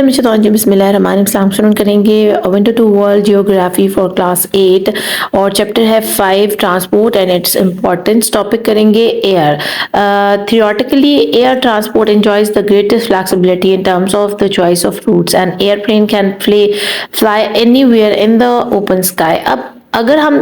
बिस्मिल्लाहिर्रहमानिर्रहीम शुरू करेंगे intro to world geography for class 8 और चैप्टर है 5 transport and its importance. Topic करेंगे air. Theoretically air transport enjoys the greatest flexibility in terms of the choice of routes and airplane can fly anywhere in the open sky. अब अगर हम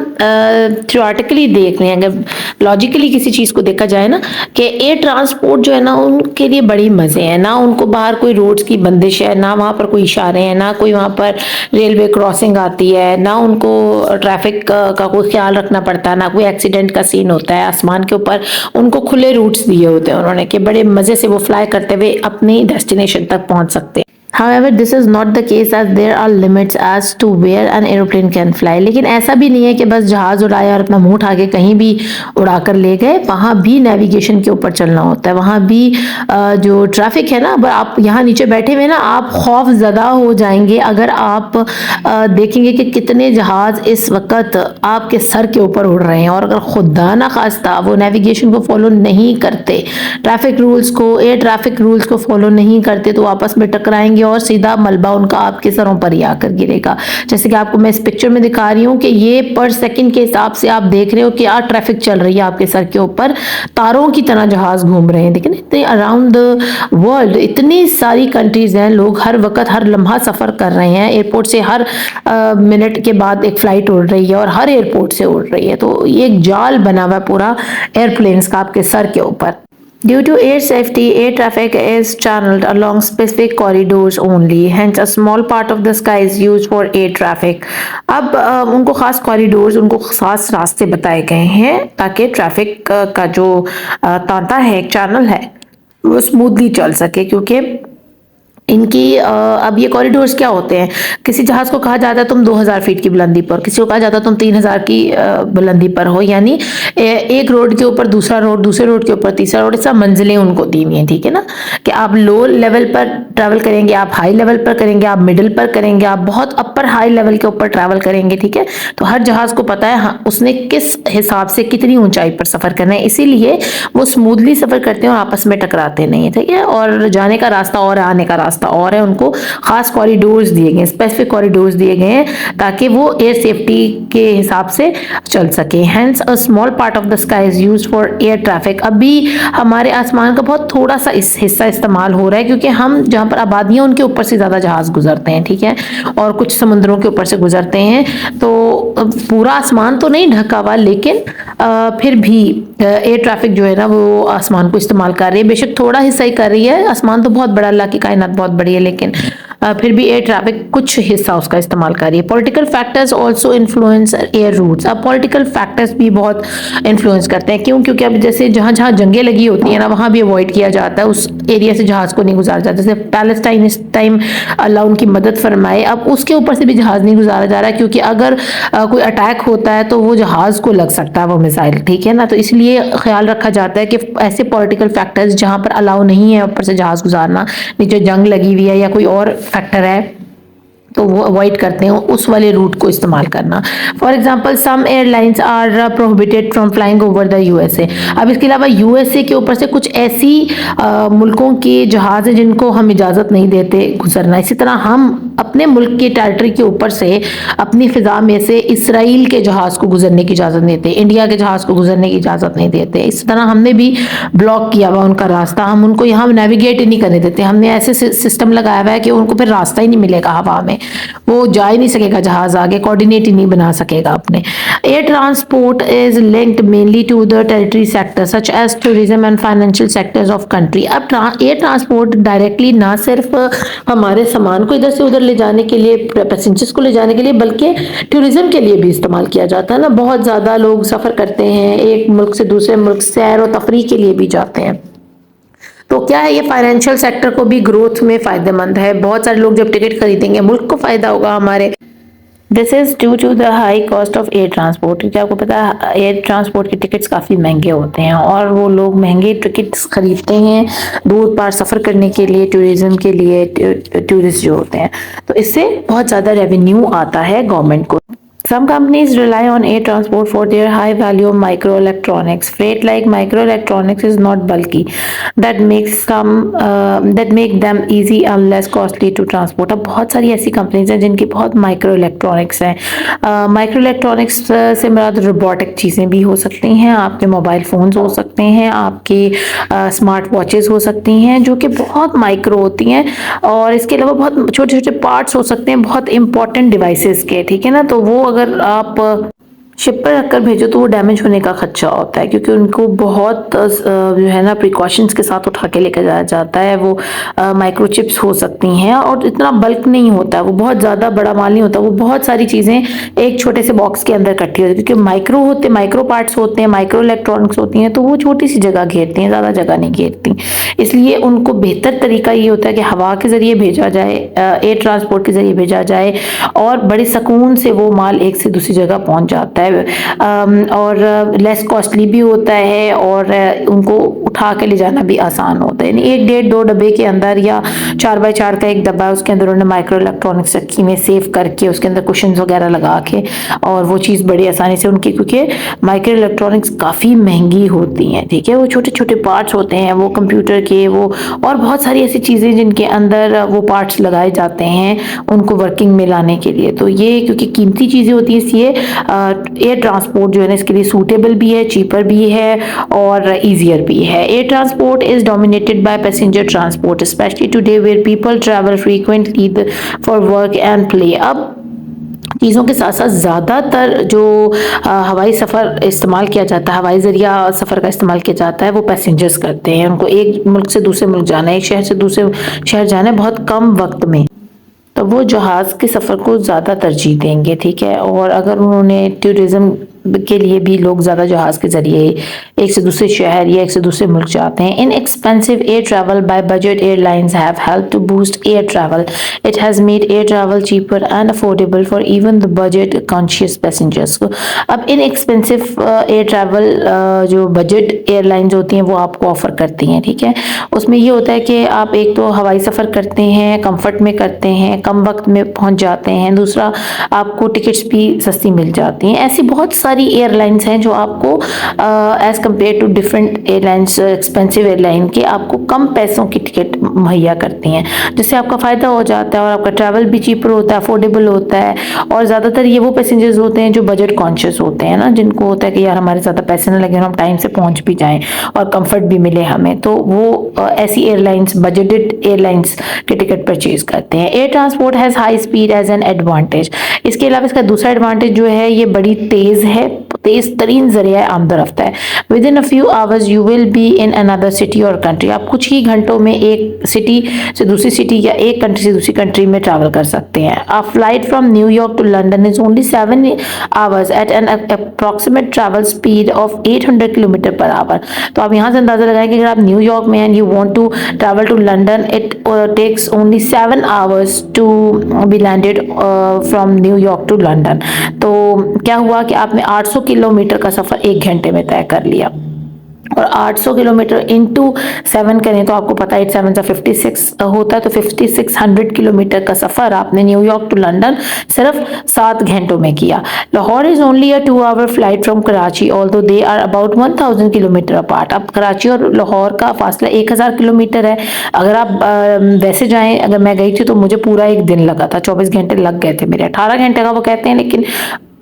theoretically देख रहे हैं, अगर logically किसी चीज़ को देखा जाए ना, कि एयर ट्रांसपोर्ट जो है ना उनके लिए बड़ी मज़े हैं ना, उनको बाहर कोई रोड्स की बंदिश है ना, वहाँ पर कोई इशारे हैं ना, कोई वहाँ पर रेलवे क्रॉसिंग आती है ना, उनको ट्रैफिक का कोई ख्याल रखना पड़ता है ना, कोई एक्सीडेंट का सीन होता है। आसमान के ऊपर उनको खुले रूट्स दिए होते हैं उन्होंने कि बड़े मज़े से वो फ्लाई करते हुए अपनी डेस्टिनेशन तक पहुँच सकते हैं। However, this is not the case as there are limits as to where an aeroplane can fly. लेकिन ऐसा भी नहीं है कि बस जहाज उड़ाया और अपना मुंह उठा के कहीं भी उड़ा कर ले गए। वहाँ भी नेविगेशन के ऊपर चलना होता है। वहाँ भी जो ट्रैफिक है ना, अब आप यहाँ नीचे बैठे हुए ना, आप खौफ ज़दा हो जाएंगे अगर आप देखेंगे कि कितने जहाज इस वक्त आपके सर के ऊपर उड़ रहे हैं, और अगर खुदा ना खास्ता वो नेविगेशन को फॉलो नहीं करते, ट्रैफिक रूल्स को, एयर ट्रैफिक रूल्स को फॉलो नहीं करते, तो आपस में टकराएंगे और सीधा मलबा उनका आपके सरों पर ही आकर गिरेगा। जैसे कि आपको मैं इस पिक्चर में दिखा रही हूँ कि ये पर सेकंड के हिसाब से आप देख रहे हो कि क्या ट्रैफिक चल रही है आपके सर के ऊपर, तारों की तरह जहाज घूम रहे हैं। देखिए इतने अराउंड द वर्ल्ड इतनी सारी कंट्रीज हैं, लोग हर वक्त हर लम्हा सफर कर रहे हैं। एयरपोर्ट से हर मिनट के बाद एक फ्लाइट उड़ रही है और हर एयरपोर्ट से उड़ रही है। तो ये एक जाल बना हुआ है पूरा एयरप्लेन्स का आपके सर के ऊपर। Due to air safety, air traffic is channeled along specific corridors only. Hence, a small part of the sky is used for air traffic. अब उनको खास कॉरिडोर्स, उनको खास रास्ते बताए गए हैं ताकि ट्रैफिक का जो तांता है, एक चैनल है, वो स्मूथली चल सके। क्योंकि इनकी अब ये कॉरिडोर्स क्या होते हैं, किसी जहाज को कहा जाता है तुम 2000 फीट की बुलंदी पर, किसी को कहा जाता है तुम 3000 की बुलंदी पर हो। यानी एक रोड के ऊपर दूसरा रोड, दूसरे रोड के ऊपर तीसरा रोड, ऐसा मंजिलें उनको दी हुई हैं। ठीक है ना, कि आप लो लेवल पर ट्रैवल करेंगे, आप हाई लेवल पर करेंगे, आप मिडिल पर करेंगे, आप बहुत अपर हाई लेवल के ऊपर ट्रैवल करेंगे। ठीक है, तो हर जहाज को पता है हाँ उसने किस हिसाब से कितनी ऊंचाई पर सफर करना है, इसीलिए वो स्मूथली सफर करते हैं और आपस में टकराते नहीं है। ठीक है, और जाने का रास्ता और आने का रास्ता और है, उनको खास कॉरिडोर्स दिए गए, स्पेसिफिक कॉरिडोर्स दिए गए हैं ताकि वो एयर सेफ्टी के हिसाब से चल सके। Hence a small part of the sky is used for air traffic. अभी हमारे आसमान का बहुत थोड़ा सा इस हिस्सा इस्तेमाल हो रहा है, क्योंकि हम जहाँ पर आबादियाँ उनके ऊपर से ज़्यादा जहाज गुजरते हैं। ठीक है, और कुछ समुद्रों के ऊपर से गुजरते हैं, तो पूरा आसमान तो नहीं ढका हुआ, लेकिन फिर भी एयर ट्रैफिक जो है ना वो आसमान को इस्तेमाल कर रही है। बेशक थोड़ा हिस्सा ही कर रही है, आसमान तो बहुत बड़ा, अल्लाह की कायनात बहुत बड़ी है, लेकिन फिर भी एयर ट्रैफिक कुछ हिस्सा उसका इस्तेमाल कर रही है। Political factors also influence air routes. अब पॉलिटिकल फैक्टर्स भी बहुत इन्फ्लुएंस करते हैं। क्यों? क्योंकि अब जैसे जहाँ जहाँ जंगें लगी होती हैं ना, वहाँ भी अवॉइड किया जाता है, उस एरिया से जहाज को नहीं गुजारा जाता। जैसे पैलेस्टाइन इस टाइम अल्लाह उनकी मदद फरमाए, अब उसके ऊपर से भी जहाज नहीं गुजारा जा रहा है, क्योंकि अगर कोई अटैक होता है तो वो जहाज को लग सकता है वो मिसाइल। ठीक है ना, तो इसलिए ख्याल रखा जाता है कि ऐसे पॉलिटिकल फैक्टर्स जहाँ पर अलाउ नहीं है ऊपर से जहाज गुजारना, नीचे जंग लगी हुई है या कोई और फैक्टर है, तो वो अवॉइड करते हैं उस वाले रूट को इस्तेमाल करना। For example some airlines are prohibited from flying over the USA. अब इसके अलावा यूएसए के ऊपर से कुछ ऐसी मुल्कों के जहाज हैं जिनको हम इजाज़त नहीं देते गुजरना। इसी तरह हम अपने मुल्क के टेरिटरी के ऊपर से अपनी फ़िज़ा में से इसराइल के जहाज़ को गुजरने की इजाज़त नहीं देते, इंडिया के जहाज़ को गुजरने की इजाज़त नहीं देते। इस तरह हमने भी ब्लॉक किया हुआ उनका रास्ता, हम उनको यहाँ नेविगेट ही नहीं करने देते। हमने ऐसे सिस्टम लगाया हुआ है कि उनको फिर रास्ता ही नहीं मिलेगा हवा में, वो जा ही नहीं सकेगा, जहाज आगे कोऑर्डिनेट ही नहीं बना सकेगा अपने। Air transport is linked mainly to the territory sector such as tourism and financial sectors of country. अब एयर ट्रांसपोर्ट डायरेक्टली ना सिर्फ हमारे सामान को इधर से उधर ले जाने के लिए, पैसेंजर्स को ले जाने के लिए, बल्कि टूरिज्म के लिए भी इस्तेमाल किया जाता है ना। बहुत ज़्यादा लोग सफ़र करते हैं, एक मुल्क से दूसरे मुल्क सैर और तफरीह के लिए भी जाते हैं। तो क्या है, ये फाइनेंशियल सेक्टर को भी ग्रोथ में फ़ायदेमंद है। बहुत सारे लोग जब टिकट खरीदेंगे, मुल्क को फ़ायदा होगा हमारे। This is due to the high cost of air transport. क्योंकि आपको पता है एयर ट्रांसपोर्ट के टिकट्स काफ़ी महंगे होते हैं, और वो लोग महंगे टिकट्स खरीदते हैं दूर पार सफ़र करने के लिए, टूरिज़्म के लिए, टूरिस्ट जो होते हैं। तो इससे बहुत ज़्यादा रेवेन्यू आता है गवर्नमेंट को। Some companies rely on air transport for their high value of microelectronics. Freight like microelectronics is not bulky. That make them easy and less costly to transport. अब बहुत सारी ऐसी कंपनीज हैं जिनकी बहुत माइक्रो इलेक्ट्रॉनिक्स हैं। Micro electronics से मुराद robotic चीज़ें भी हो सकती हैं, आपके मोबाइल फ़ोन्स हो सकते हैं, आपके स्मार्ट वॉचेस हो सकती हैं जो कि बहुत माइक्रो होती हैं, और इसके अलावा बहुत छोटे छोटे पार्ट्स हो सकते हैं बहुत इंपॉर्टेंट डिवाइसेस के, ठीक है ना। तो वो अगर आप शिप पर रखकर भेजो तो वो डैमेज होने का खदशा होता है, क्योंकि उनको बहुत जो है ना प्रिकॉशंस के साथ उठा के लेकर जाया जाता है। वो माइक्रो चिप्स हो सकती हैं और इतना बल्क नहीं होता, वो बहुत ज़्यादा बड़ा माल नहीं होता, वो बहुत सारी चीज़ें एक छोटे से बॉक्स के अंदर इकट्ठी होती है, क्योंकि माइक्रो पार्ट्स होते हैं, माइक्रो इलेक्ट्रॉनिक्स होती हैं, तो वो छोटी सी जगह घेरती हैं, ज़्यादा जगह नहीं घेरती। इसलिए उनको बेहतर तरीका ये होता है कि हवा के ज़रिए भेजा जाए, एयर ट्रांसपोर्ट के ज़रिए भेजा जाए, और बड़े सुकून से वो माल एक से दूसरी जगह पहुँच जाता है, और लेस कॉस्टली भी होता है, और उनको उठा के ले जाना भी आसान होता है। यानी 1-1.5-2 डब्बे के अंदर, या 4x4 का एक डब्बा है, उसके अंदर उन्होंने माइक्रो इलेक्ट्रॉनिक्स रखी में सेव करके, उसके अंदर कुशन्स वगैरह लगा के, और वो चीज़ बड़ी आसानी से उनकी, क्योंकि माइक्रो इलेक्ट्रॉनिक्स काफ़ी महंगी होती हैं, ठीक है। वो छोटे छोटे पार्ट्स होते हैं, वो कंप्यूटर के, वो और बहुत सारी ऐसी चीज़ें जिनके अंदर वो पार्ट्स लगाए जाते हैं उनको वर्किंग में लाने के लिए। तो ये क्योंकि कीमती चीज़ें होती हैं, इसलिए एयर ट्रांसपोर्ट जो है ना इसके लिए सूटेबल भी है, चीपर भी है, और ईजियर भी है। Air transport is dominated by passenger transport, especially today where people travel frequently for work and play. अब चीज़ों के साथ साथ ज़्यादातर जो हवाई सफ़र इस्तेमाल किया जाता है, हवाई ज़रिया सफ़र का इस्तेमाल किया जाता है, वो पैसेंजर्स करते हैं। उनको एक मुल्क से दूसरे मुल्क जाना है, एक शहर से दूसरे शहर जाना है बहुत कम वक्त में, तो वो जहाज़ के सफ़र को ज़्यादा तरजीह देंगे, ठीक है। और अगर उन्होंने टूरिज़्म के लिए भी लोग ज़्यादा जहाज़ के ज़रिए एक से दूसरे शहर या एक से दूसरे मुल्क जाते हैं। Inexpensive air travel by budget airlines have helped to boost air travel. It has made air travel cheaper and affordable for even the budget conscious passengers को। अब इन एक्सपेंसिव एयर ट्रैवल जो budget airlines होती हैं वो आपको offer करती हैं, ठीक है। उसमें ये होता है कि आप एक तो हवाई सफ़र करते हैं, कंफर्ट में करते हैं, कम वक्त में पहुंच जाते हैं, दूसरा आपको टिकट्स भी सस्ती मिल जाती हैं। ऐसी बहुत सारी एयरलाइंस हैं जो आपको as compared to different airlines, expensive airline के, आपको कम पैसों की टिकट मुहैया करती हैं, जिससे आपका फ़ायदा हो जाता है और आपका ट्रैवल भी चीपर होता है, अफोर्डेबल होता है। और ज़्यादातर ये वो पैसेंजर्स होते हैं जो बजट कॉन्शियस होते हैं ना, जिनको होता है कि यार हमारे ज़्यादा पैसे ना लगे और हम टाइम से पहुँच भी जाएँ और कम्फर्ट भी मिले हमें, तो वो ऐसी एयरलाइंस, बजटेड एयरलाइंस के टिकट परचेज करते हैं। Air transport has high speed as an advantage. इसके अलावा इसका दूसरा एडवांटेज जो है ये बड़ी तेज़ है, तेज़ तरीन जरिया आमदरफ्त है। With in a few hours you will be in another city और कंट्री। आप कुछ ही घंटों में एक सिटी से दूसरी सिटी या एक कंट्री से दूसरी कंट्री में ट्रैवल कर सकते हैं। A flight from New York to London is only 7 hours at an approximate travel speed of 800 kilometre per hour. तो आप यहाँ से अंदाज़ा लगाएं कि अगर आप न्यूयॉर्क में and you want to travel to London, it takes only 7 hours to be landed from New York to London. तो क्या हुआ कि आपने 800 किलोमीटर का सफ़र 1 घंटे में तय कर लिया, और 800 किलोमीटर इंटू 7 करें तो आपको पता है 8 7 56 होता है, तो 5600 किलोमीटर का सफ़र आपने न्यूयॉर्क टू लंदन सिर्फ 7 घंटों में किया। Lahore is only a 2 hour flight from Karachi, although they are about 1000 kilometre apart. अब कराची और लाहौर का फासला 1000 किलोमीटर है। अगर आप वैसे जाएँ, अगर मैं गई थी तो मुझे पूरा एक दिन लगा था, 24 घंटे लग गए थे मेरे। 18 घंटे का वो कहते हैं, लेकिन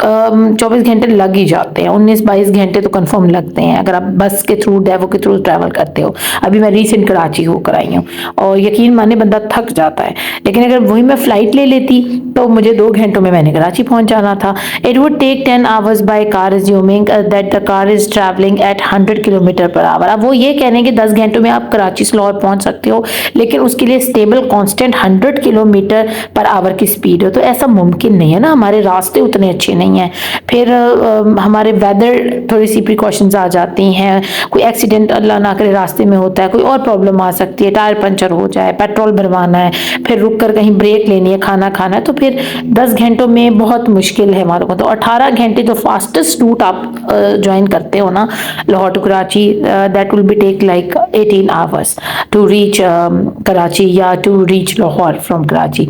24 घंटे लग ही जाते हैं, 19-22 घंटे तो कंफर्म लगते हैं अगर आप बस के थ्रू, डेवो के थ्रू ट्रैवल करते हो। अभी मैं रिसेंट कराची होकर आई हूँ और यकीन माने बंदा थक जाता है, लेकिन अगर वही मैं फ़्लाइट ले लेती तो मुझे 2 घंटों में मैंने कराची पहुँच जाना था। It would take 10 hours by car, assuming that the car is travelling at 100 kilometre per hour. अब वो ये कह रहे हैं कि 10 घंटों में आप कराची से लाहौर पहुँच सकते हो, लेकिन उसके लिए stable constant 100 kilometre per our की स्पीड हो, तो ऐसा मुमकिन नहीं है ना, हमारे रास्ते उतने अच्छे नहीं है। फिर हमारे वेदर थोड़ी सी प्रिकॉशंस आ जाती हैं, कोई एक्सीडेंट अल्लाह ना करे रास्ते में होता है, कोई और प्रॉब्लम आ सकती है, टायर पंचर हो जाए, पेट्रोल भरवाना है, फिर रुक कर कहीं ब्रेक लेनी है, खाना खाना है, तो फिर 10 घंटों में बहुत मुश्किल है हमारे को। तो 18 घंटे जो फास्टेस्ट रूट आप ज्वाइन करते हो ना Lahore to Karachi, that will be take like 18 hours to reach Karachi या to reach Lahore from Karachi.